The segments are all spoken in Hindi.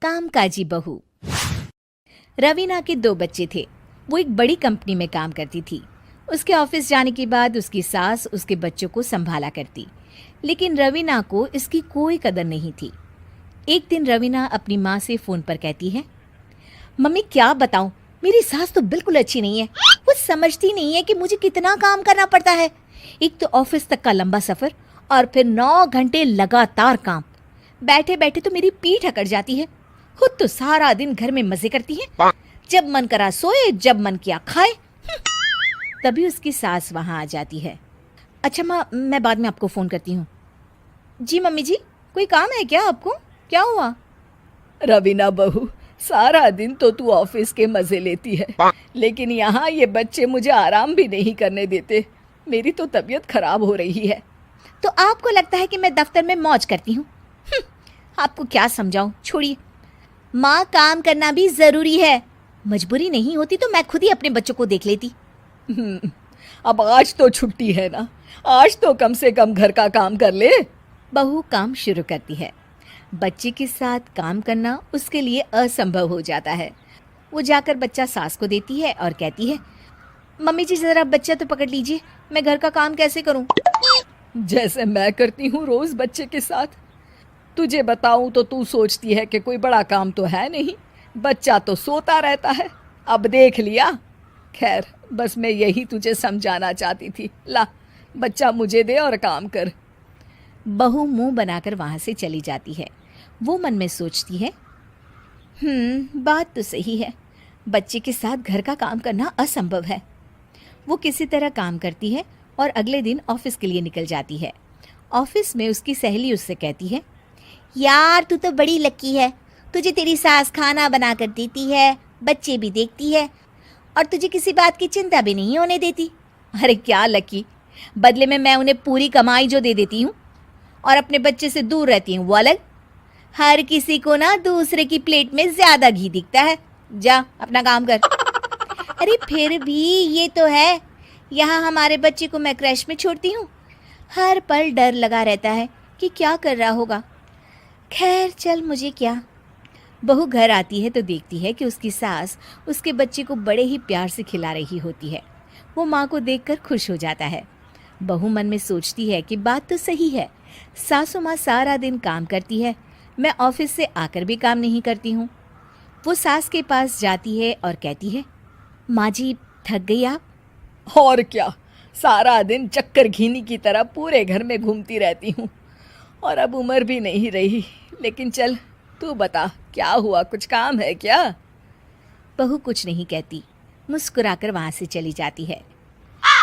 कामकाजी बहू। रवीना के 2 बच्चे थे। वो एक बड़ी कंपनी में काम करती थी। उसके ऑफिस जाने के बाद उसकी सास उसके बच्चों को संभाला करती, लेकिन रवीना को इसकी कोई कदर नहीं थी। एक दिन रवीना अपनी माँ से फ़ोन पर कहती है, मम्मी क्या बताऊं, मेरी सास तो बिल्कुल अच्छी नहीं है। वो समझती नहीं है कि मुझे कितना काम करना पड़ता है। एक तो ऑफिस तक का लंबा सफ़र और फिर 9 घंटे लगातार काम। बैठे बैठे तो मेरी पीठ अकड़ जाती है। खुद तो सारा दिन घर में मजे करती है, जब मन करा सोए, जब मन किया खाए। तभी उसकी सास वहां आ जाती है। अच्छा माँ, मैं बाद में आपको फ़ोन करती हूँ। जी मम्मी जी, कोई काम है क्या आपको? क्या हुआ? रवीना बहू, सारा दिन तो तू ऑफिस के मजे लेती है, लेकिन यहाँ ये बच्चे मुझे आराम भी नहीं करने देते। मेरी तो तबीयत खराब हो रही है। तो आपको लगता है कि मैं दफ्तर में मौज करती हूँ? आपको क्या समझाऊं, छोड़िए। माँ, काम करना भी ज़रूरी है। मजबूरी नहीं होती तो मैं खुद ही अपने बच्चों को देख लेती। अब आज तो छुट्टी है ना, आज तो कम से कम घर का काम कर ले। बहू काम शुरू करती है। बच्चे के साथ काम करना उसके लिए असंभव हो जाता है। वो जाकर बच्चा सास को देती है और कहती है, मम्मी जी ज़रा बच्चा तो पकड़ लीजिए, मैं घर का काम कैसे करूं? जैसे मैं करती हूँ रोज बच्चे के साथ। तुझे बताऊं तो तू सोचती है कि कोई बड़ा काम तो है नहीं, बच्चा तो सोता रहता है। अब देख लिया। खैर, बस मैं यही तुझे समझाना चाहती थी। ला, बच्चा मुझे दे और काम कर। बहू मुंह बनाकर वहां से चली जाती है। वो मन में सोचती है, बात तो सही है, बच्चे के साथ घर का काम करना असंभव है। वो किसी तरह काम करती है और अगले दिन ऑफिस के लिए निकल जाती है। ऑफिस में उसकी सहेली उससे कहती है, यार तू तो बड़ी लकी है, तुझे तेरी सास खाना बना कर देती है, बच्चे भी देखती है और तुझे किसी बात की चिंता भी नहीं होने देती। अरे क्या लकी, बदले में मैं उन्हें पूरी कमाई जो दे देती हूँ और अपने बच्चे से दूर रहती हूँ वो अलग। हर किसी को ना दूसरे की प्लेट में ज्यादा घी दिखता है। जा अपना काम कर। अरे फिर भी ये तो है, यहाँ हमारे बच्चे को मैं क्रैश में छोड़ती हूँ, हर पल डर लगा रहता है कि क्या कर रहा होगा। खैर चल, मुझे क्या। बहू घर आती है तो देखती है कि उसकी सास उसके बच्चे को बड़े ही प्यार से खिला रही होती है। वो माँ को देखकर खुश हो जाता है। बहू मन में सोचती है कि बात तो सही है, सासू माँ सारा दिन काम करती है, मैं ऑफिस से आकर भी काम नहीं करती हूँ। वो सास के पास जाती है और कहती है, माँ जी थक गई आप? और क्या, सारा दिन चक्कर घीनी की तरह पूरे घर में घूमती रहती हूँ और अब उम्र भी नहीं रही। लेकिन चल, तू बता क्या हुआ, कुछ काम है क्या? बहू कुछ नहीं कहती, मुस्कुराकर वहाँ से चली जाती है।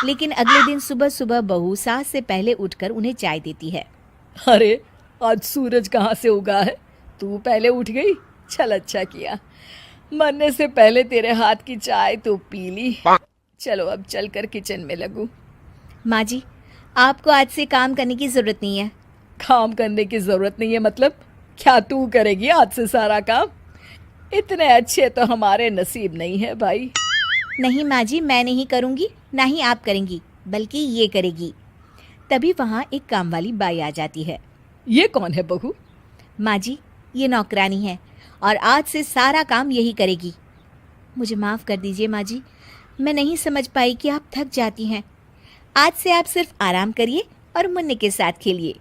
लेकिन अगले दिन सुबह सुबह बहू सास से पहले उठकर उन्हें चाय देती है। अरे, आज सूरज कहाँ से उगा है? तू पहले उठ गई, चल अच्छा किया। मरने से पहले तेरे हाथ की चाय तो पी ली। चलो अब चलकर किचन में लगूं। माँ जी, आपको आज से काम करने की ज़रूरत नहीं है। काम करने की ज़रूरत नहीं है मतलब? क्या तू करेगी आज से सारा काम? इतने अच्छे तो हमारे नसीब नहीं है भाई। नहीं माँ जी, मैं नहीं करूँगी, ना ही आप करेंगी, बल्कि ये करेगी। तभी वहाँ एक काम वाली बाई आ जाती है। ये कौन है बहू? माँ जी, ये नौकरानी है और आज से सारा काम यही करेगी। मुझे माफ़ कर दीजिए माँ जी, मैं नहीं समझ पाई कि आप थक जाती हैं। आज से आप सिर्फ आराम करिए और मुन्ने के साथ खेलिए।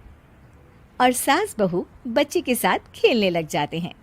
और सास बहू बच्चे के साथ खेलने लग जाते हैं।